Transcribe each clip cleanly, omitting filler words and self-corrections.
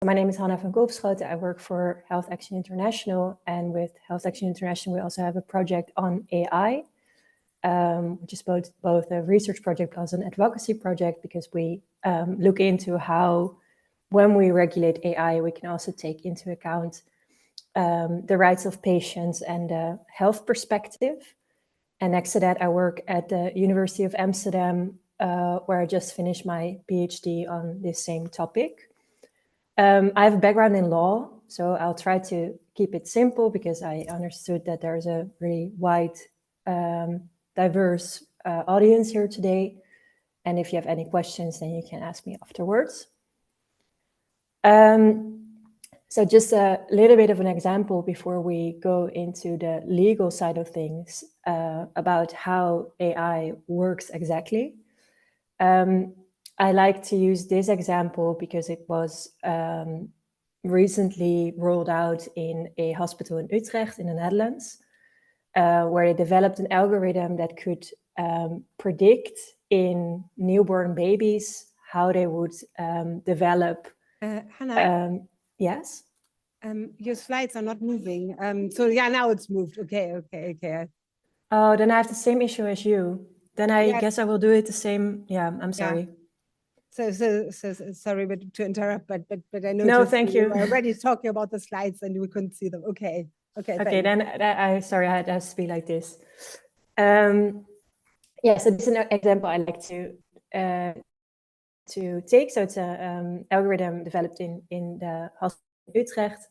My name is Hanna van Kolfschooten. I work for Health Action International, and with Health Action International, we also have a project on AI, which is both a research project plus an advocacy project, because we look into how, when we regulate AI, we can also take into account the rights of patients and the health perspective. And next to that, I work at the University of Amsterdam, where I just finished my PhD on this same topic. I have a background in law, so I'll try to keep it simple because I understood that there's a really wide, diverse audience here today. And if you have any questions, then you can ask me afterwards. So just a little bit of an example before we go into the legal side of things about how AI works exactly. I like to use this example because it was recently rolled out in a hospital in Utrecht in the Netherlands, where they developed an algorithm that could predict in newborn babies how they would develop. Hanna? Yes? Your slides are not moving. So yeah, now it's moved. Okay. Oh, then I have the same issue as you. Then I guess I will do it the same. Yeah, I'm sorry. Yeah. So sorry to interrupt, but I noticed no, thank you. were already talking about the slides and we couldn't see them. Okay, then I sorry, I had to be like this. Yeah, so this is an example I like to take. So it's an algorithm developed in the hospital in Utrecht,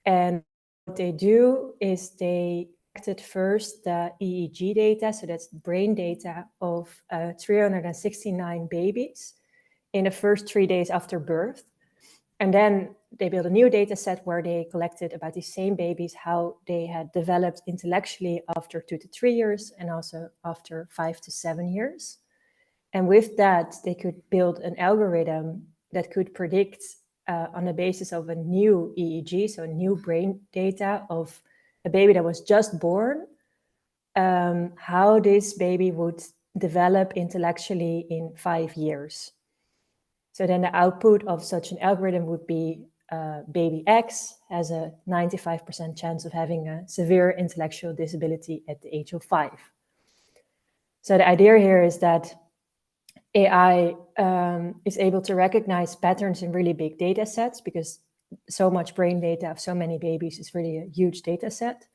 and what they do is they collected first the EEG data, so that's brain data of 369 babies in the first 3 days after birth. And then they built a new data set where they collected about these same babies, how they had developed intellectually after 2 to 3 years and also after 5 to 7 years. And with that, they could build an algorithm that could predict on the basis of a new EEG, so new brain data of a baby that was just born, how this baby would develop intellectually in 5 years. So then the output of such an algorithm would be baby X has a 95% chance of having a severe intellectual disability at the age of 5. So the idea here is that AI is able to recognize patterns in really big data sets, because so much brain data of so many babies is really a huge data set.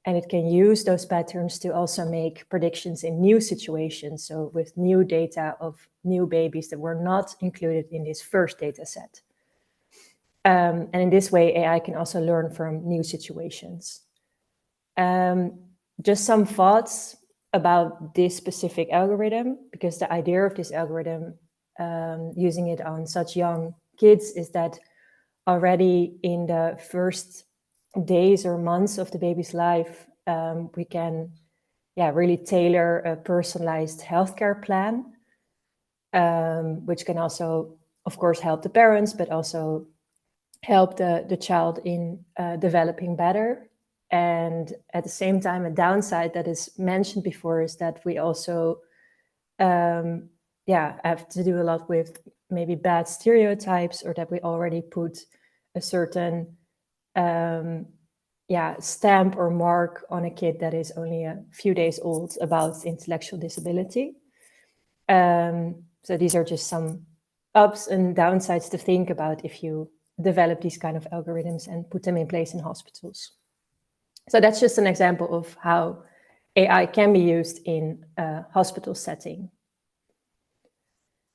And it can use those patterns to also make predictions in new situations. So with new data of new babies that were not included in this first data set. And in this way, AI can also learn from new situations. Just some thoughts about this specific algorithm, because the idea of this algorithm, using it on such young kids, is that already in the first days or months of the baby's life, we can really tailor a personalized healthcare plan, which can also, of course, help the parents, but also help the child in developing better. And at the same time, a downside that is mentioned before is that we also have to do a lot with maybe bad stereotypes, or that we already put a certain stamp or mark on a kid that is only a few days old about intellectual disability. So these are just some ups and downsides to think about if you develop these kind of algorithms and put them in place in hospitals. So that's just an example of how AI can be used in a hospital setting.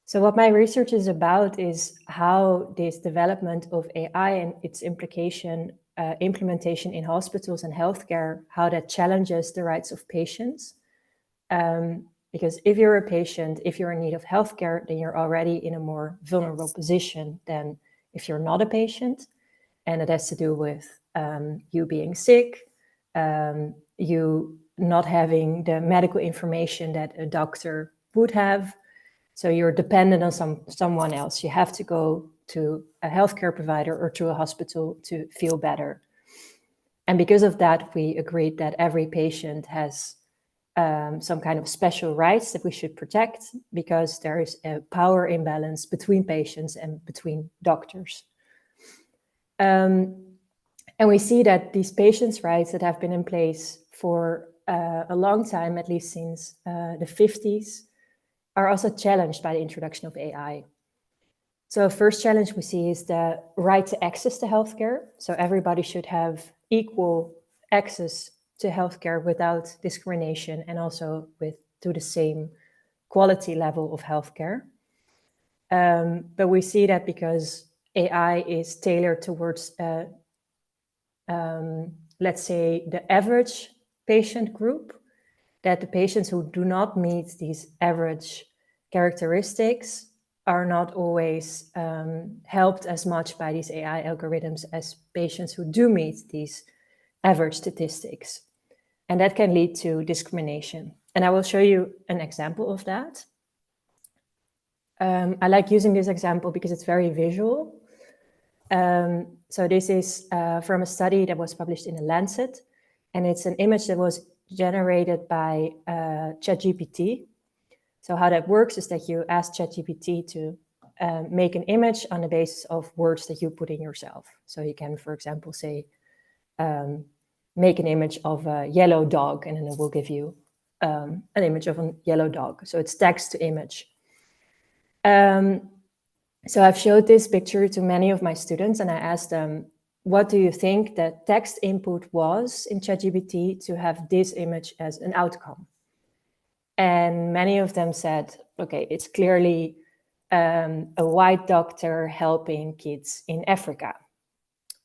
So what my research is about is how this development of AI and its implementation in hospitals and healthcare, how that challenges the rights of patients. Because if you're a patient, if you're in need of healthcare, then you're already in a more vulnerable position than if you're not a patient. And it has to do with you being sick, you not having the medical information that a doctor would have. So you're dependent on someone else. You have to go to a healthcare provider or to a hospital to feel better. And because of that, we agreed that every patient has some kind of special rights that we should protect, because there is a power imbalance between patients and between doctors. And we see that these patients' rights that have been in place for a long time, at least since the 50s, are also challenged by the introduction of AI. So first challenge we see is the right to access to healthcare. So everybody should have equal access to healthcare without discrimination and also to the same quality level of healthcare. But we see that because AI is tailored towards, let's say, the average patient group, that the patients who do not meet these average characteristics are not always helped as much by these AI algorithms as patients who do meet these average statistics. And that can lead to discrimination. And I will show you an example of that. I like using this example because it's very visual. So this is from a study that was published in The Lancet, and it's an image that was generated by ChatGPT. So how that works is that you ask ChatGPT to make an image on the basis of words that you put in yourself. So you can, for example, say, make an image of a yellow dog, and then it will give you an image of a yellow dog. So it's text to image. So I've showed this picture to many of my students, and I asked them, what do you think that text input was in ChatGPT to have this image as an outcome? And many of them said, okay, it's clearly a white doctor helping kids in Africa.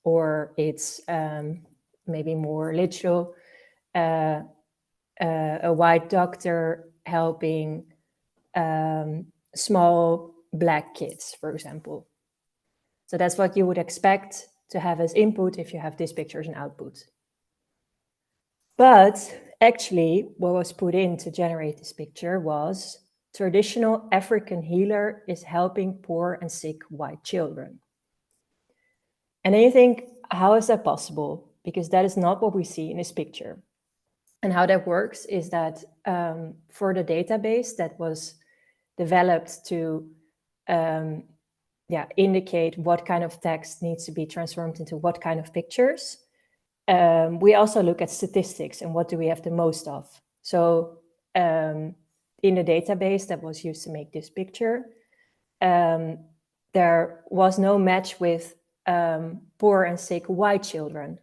Or it's maybe more literal, a white doctor helping small Black kids, for example. So that's what you would expect to have as input if you have this picture as an output. But actually, what was put in to generate this picture was traditional African healer is helping poor and sick white children. And then you think, how is that possible? Because that is not what we see in this picture. And how that works is that for the database that was developed to indicate what kind of text needs to be transformed into what kind of pictures, we also look at statistics and what do we have the most of. So in the database that was used to make this picture, there was no match with poor and sick white children,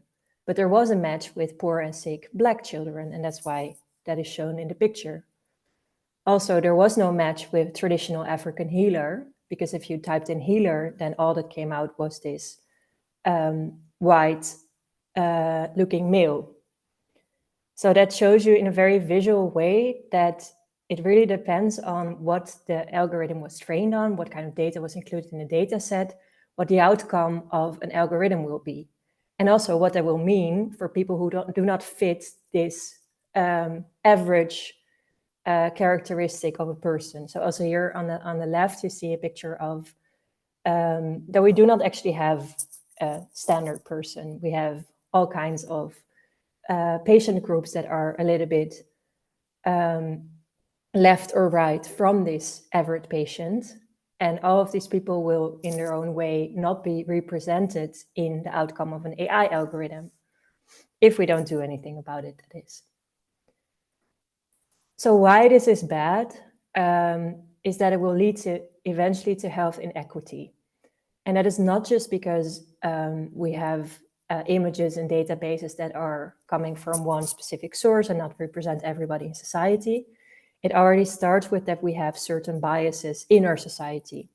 but there was a match with poor and sick Black children, and that's why that is shown in the picture. Also, there was no match with traditional African healer, because if you typed in healer, then all that came out was this white looking male. So that shows you in a very visual way that it really depends on what the algorithm was trained on, what kind of data was included in the data set, what the outcome of an algorithm will be, and also what that will mean for people who do not fit this average characteristic of a person. So also here on the left, you see a picture of that we do not actually have a standard person. We have all kinds of patient groups that are a little bit left or right from this average patient. And all of these people will, in their own way, not be represented in the outcome of an AI algorithm if we don't do anything about it, that is. So why this is bad is that it will lead to eventually to health inequity. And that is not just because we have images and databases that are coming from one specific source and not represent everybody in society. It already starts with that we have certain biases in our society.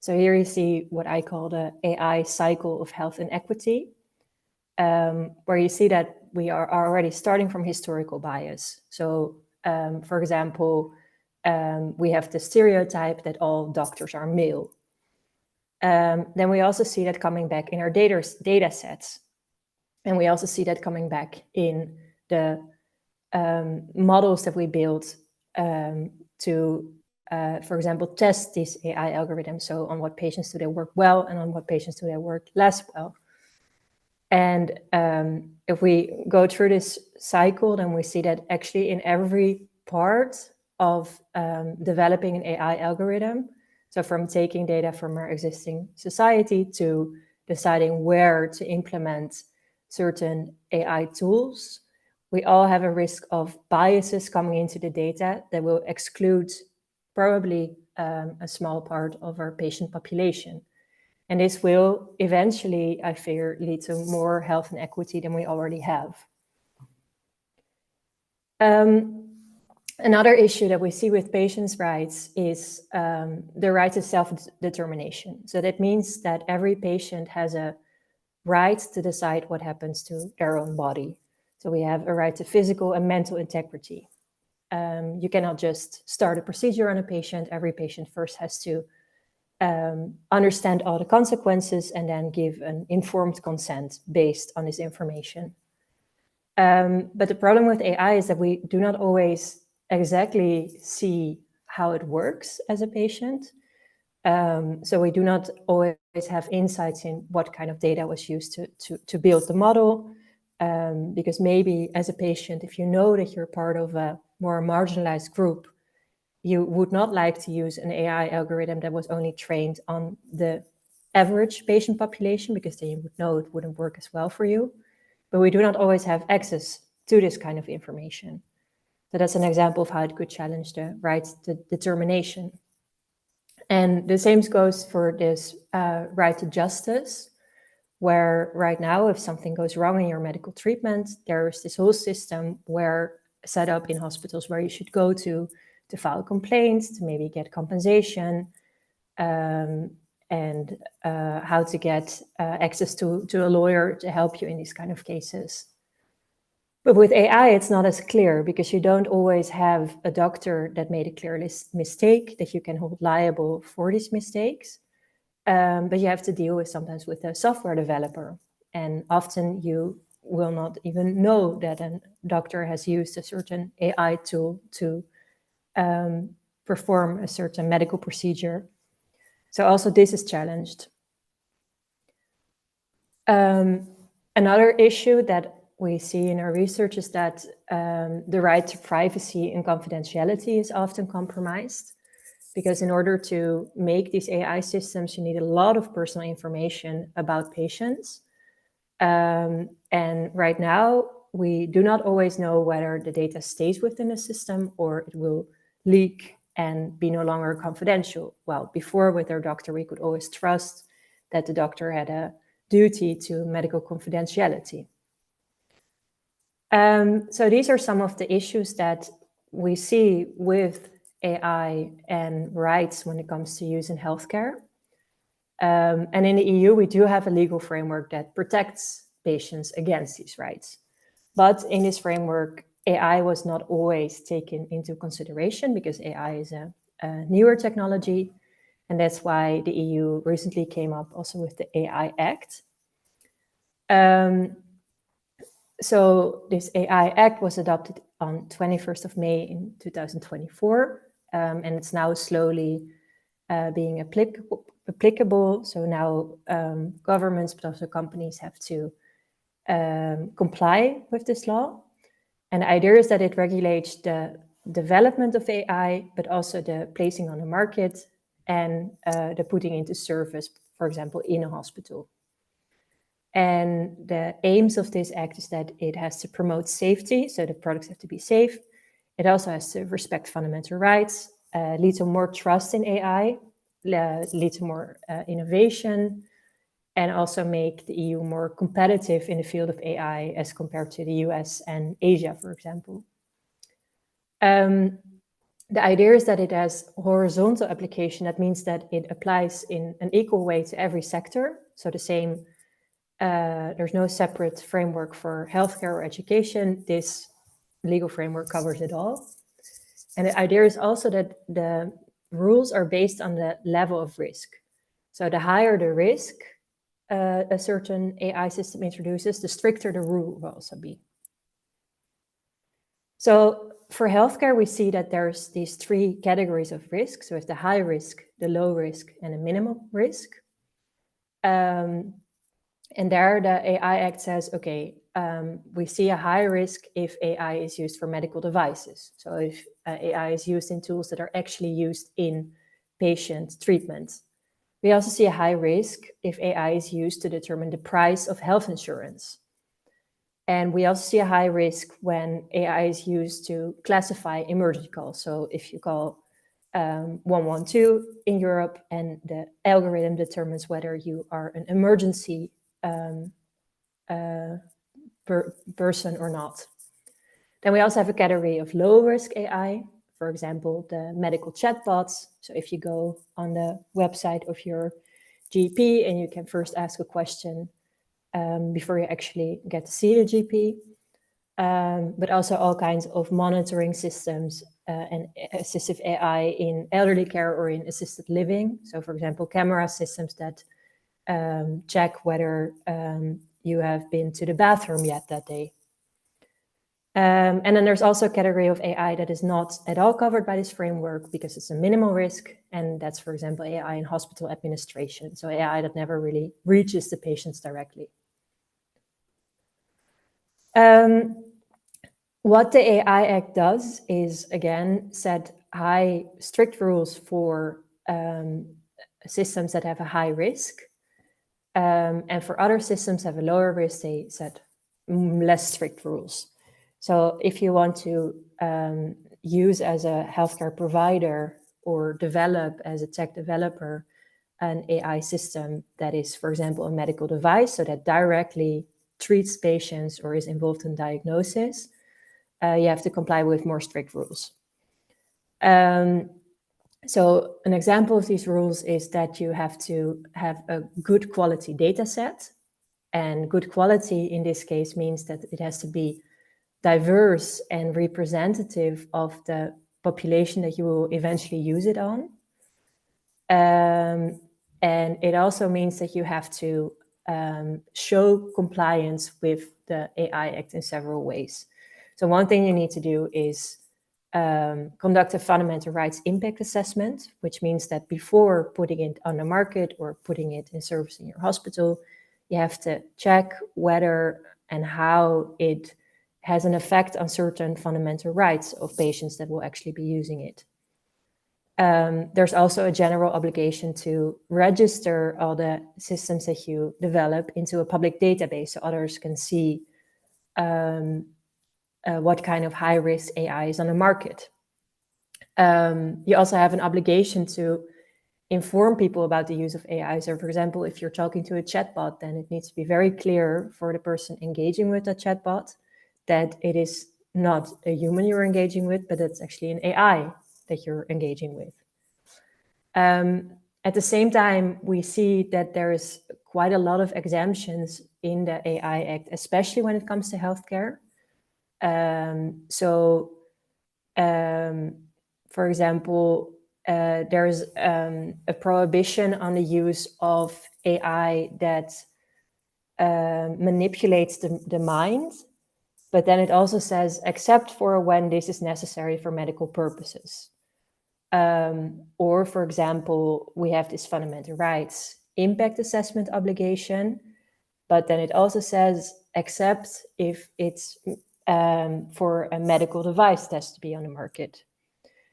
So here you see what I call the AI cycle of health inequity, where you see that we are already starting from historical bias. So for example, we have the stereotype that all doctors are male. Then we also see that coming back in our data sets. And we also see that coming back in the models that we build to, for example, test these AI algorithms. So on what patients do they work well and on what patients do they work less well. And if we go through this cycle, then we see that actually in every part of developing an AI algorithm, so from taking data from our existing society to deciding where to implement certain AI tools, we all have a risk of biases coming into the data that will exclude probably a small part of our patient population. And this will eventually, I fear, lead to more health inequity than we already have. Another issue that we see with patients' rights is the right to self-determination. So that means that every patient has a right to decide what happens to their own body. So we have a right to physical and mental integrity. You cannot just start a procedure on a patient. Every patient first has to understand all the consequences and then give an informed consent based on this information. But the problem with AI is that we do not always exactly see how it works as a patient. So we do not always have insights in what kind of data was used to build the model. Because maybe as a patient, if you know that you're part of a more marginalized group, you would not like to use an AI algorithm that was only trained on the average patient population, because then you would know it wouldn't work as well for you. But we do not always have access to this kind of information. So that's an example of how it could challenge the right to determination. And the same goes for this right to justice, where right now, if something goes wrong in your medical treatment, there's this whole system set up in hospitals where you should go to file complaints, to maybe get compensation, and how to get access to a lawyer to help you in these kind of cases. But with AI, it's not as clear, because you don't always have a doctor that made a clear mistake that you can hold liable for these mistakes. But you have to deal sometimes with a software developer. And often you will not even know that a doctor has used a certain AI tool to perform a certain medical procedure. So also this is challenged. Another issue that we see in our research is that the right to privacy and confidentiality is often compromised, because in order to make these AI systems, you need a lot of personal information about patients. And right now, we do not always know whether the data stays within the system or it will leak and be no longer confidential. Well, before with our doctor, we could always trust that the doctor had a duty to medical confidentiality. So these are some of the issues that we see with AI and rights when it comes to use in healthcare. And in the EU, we do have a legal framework that protects patients against these rights. But in this framework, AI was not always taken into consideration, because AI is a newer technology. And that's why the EU recently came up also with the AI Act. So this AI Act was adopted on 21st of May in 2024, and it's now slowly being applicable. So now governments, but also companies, have to comply with this law. And the idea is that it regulates the development of AI, but also the placing on the market and the putting into service, for example, in a hospital. And the aims of this act is that it has to promote safety, so the products have to be safe. It also has to respect fundamental rights, lead to more trust in AI, lead to more innovation, and also make the EU more competitive in the field of AI as compared to the US and Asia, for example. The idea is that it has horizontal application. That means that it applies in an equal way to every sector. So the same, there's no separate framework for healthcare or education. This legal framework covers it all. And the idea is also that the rules are based on the level of risk. So the higher the risk a certain AI system introduces, the stricter the rule will also be. So for healthcare, we see that there's these three categories of risk. So it's the high risk, the low risk, and the minimum risk. And there the AI Act says, okay, we see a high risk if AI is used for medical devices. So if AI is used in tools that are actually used in patient treatment. We also see a high risk if AI is used to determine the price of health insurance. And we also see a high risk when AI is used to classify emergency calls. So if you call 112 in Europe and the algorithm determines whether you are an emergency person or not. Then we also have a category of low risk AI, for example, the medical chatbots. So if you go on the website of your GP and you can first ask a question before you actually get to see the GP, but also all kinds of monitoring systems and assistive AI in elderly care or in assisted living. So for example, camera systems that check whether you have been to the bathroom yet that day. And then there's also a category of AI that is not at all covered by this framework because it's a minimal risk. And that's, for example, AI in hospital administration. So AI that never really reaches the patients directly. What the AI Act does is, again, set high, strict rules for systems that have a high risk. And for other systems that have a lower risk, they set less strict rules. So if you want to use as a healthcare provider or develop as a tech developer an AI system that is, for example, a medical device, so that directly treats patients or is involved in diagnosis, you have to comply with more strict rules. So an example of these rules is that you have to have a good quality data set. And good quality in this case means that it has to be diverse and representative of the population that you will eventually use it on. And it also means that you have to show compliance with the AI Act in several ways. So one thing you need to do is conduct a fundamental rights impact assessment, which means that before putting it on the market or putting it in service in your hospital, you have to check whether and how it has an effect on certain fundamental rights of patients that will actually be using it. There's also a general obligation to register all the systems that you develop into a public database so others can see what kind of high-risk AI is on the market. You also have an obligation to inform people about the use of AI. So for example, if you're talking to a chatbot, then it needs to be very clear for the person engaging with the chatbot that it is not a human you're engaging with, but it's actually an AI that you're engaging with. At the same time, we see that there is quite a lot of exemptions in the AI Act, especially when it comes to healthcare. For example, there's a prohibition on the use of AI that manipulates the mind, but then it also says, except for when this is necessary for medical purposes. Or, for example, we have this fundamental rights impact assessment obligation, but then it also says, except if it's for a medical device that has to be on the market.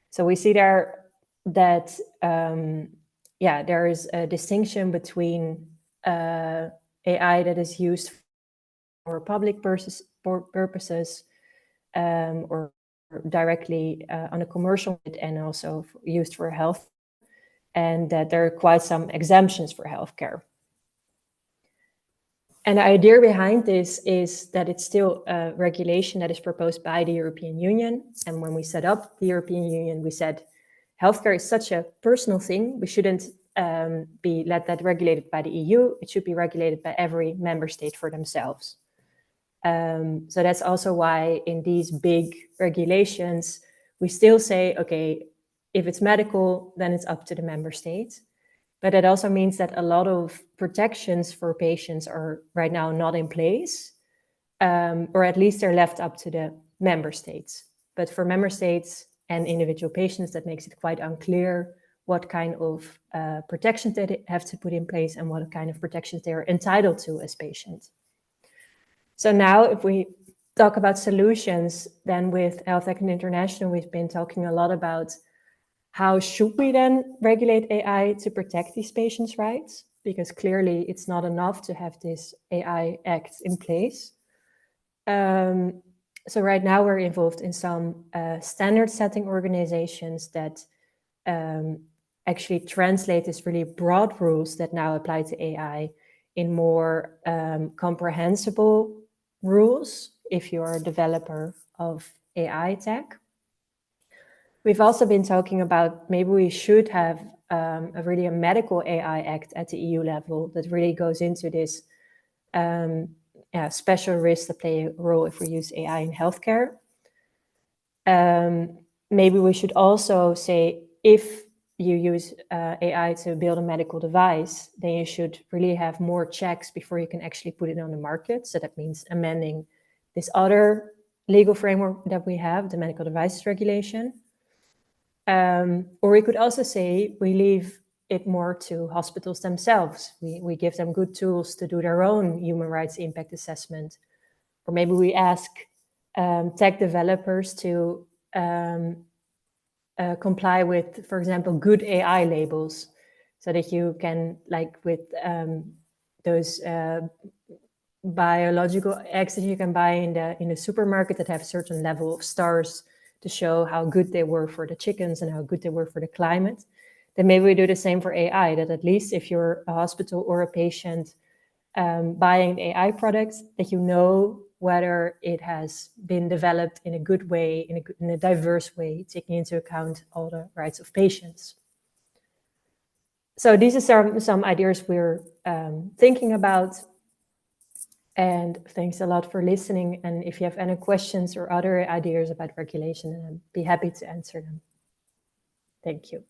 So we see there that, there is a distinction between AI that is used for public purposes or directly on a commercial and also used for health, and that there are quite some exemptions for healthcare. And the idea behind this is that it's still a regulation that is proposed by the European Union. And when we set up the European Union, we said healthcare is such a personal thing. We shouldn't let that regulated by the EU. It should be regulated by every member state for themselves. So that's also why in these big regulations, we still say, okay, if it's medical, then it's up to the member states. But it also means that a lot of protections for patients are right now not in place, or at least they're left up to the member states. But for member states and individual patients, that makes it quite unclear what kind of protections they have to put in place and what kind of protections they are entitled to as patients. So now if we talk about solutions, then with Health Equity International, we've been talking a lot about How should we then regulate AI to protect these patients' rights? Because clearly it's not enough to have this AI Act in place. So right now we're involved in some standard setting organizations that actually translate these really broad rules that now apply to AI in more comprehensible rules if you're a developer of AI tech. We've also been talking about maybe we should have a medical AI Act at the EU level that really goes into this special risks that play a role if we use AI in healthcare. Maybe we should also say if you use AI to build a medical device, then you should really have more checks before you can actually put it on the market. So that means amending this other legal framework that we have, the medical devices regulation. Or we could also say we leave it more to hospitals themselves. We give them good tools to do their own human rights impact assessment. Or maybe we ask tech developers to comply with, for example, good AI labels, so that you can, like with those biological eggs that you can buy in the supermarket that have a certain level of stars to show how good they were for the chickens and how good they were for the climate. Then maybe we do the same for AI, that at least if you're a hospital or a patient buying AI products, that you know whether it has been developed in a good way, in a diverse way, taking into account all the rights of patients. So these are some ideas we're thinking about. And thanks a lot for listening. And if you have any questions or other ideas about regulation, I'd be happy to answer them. Thank you.